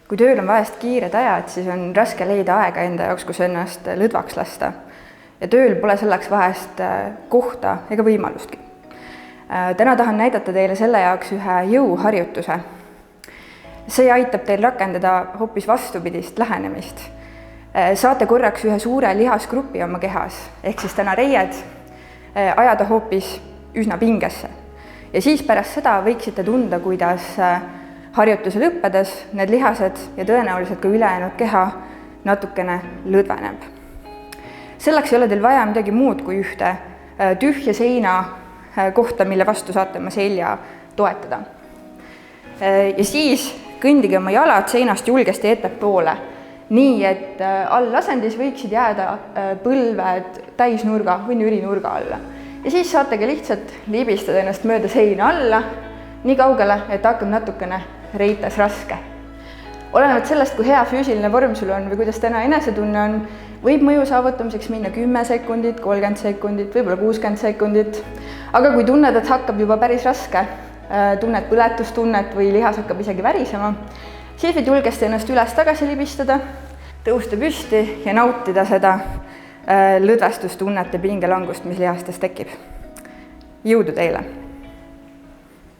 Kui tööl on vahest kiired ajad, siis on raske leida aega enda jaoks, kus ennast lõdvaks lasta. Ja tööl pole selleks vahest kohta ega võimalustki. Täna tahan näidata teile selle jaoks ühe jõuharjutuse. See aitab teil rakendada hoopis vastupidist lähenemist. Saate korraks ühe suure lihasgrupi oma kehas, ehk siis täna reied ajada hoopis üsna pingesse. Ja siis pärast seda võiksite tunda, kuidas harjutuse lõppedes need lihased ja tõenäoliselt ka ülejäänud keha natukene lõdveneb. Selleks ei ole teil vaja midagi muud kui ühte tühja seina kohta, mille vastu saate oma selja toetada. Ja siis kõndige oma jalad seinast julgesti ettepoole, nii et allasendis võiksid jääda põlved täisnurga või nürinurga alla. Ja siis saategi lihtsalt libistada ennast mööda seina alla, nii kaugele, et hakkab natukene reites raske. Olenevalt sellest, kui hea füüsiline vorm sul on või kuidas täna enesetunne on, võib mõju saavutamiseks minna 10 sekundit, 30 sekundit, võib-olla 60 sekundit. Aga kui tunned, et hakkab juba päris raske, tunned põletustunnet või lihas hakkab isegi värisema, siis võid julgesti ennast üles tagasi libistada, tõusta püsti ja nautida seda lõdvestustunnet ja pingelangust, mis lihastes tekib. Jõudu teile!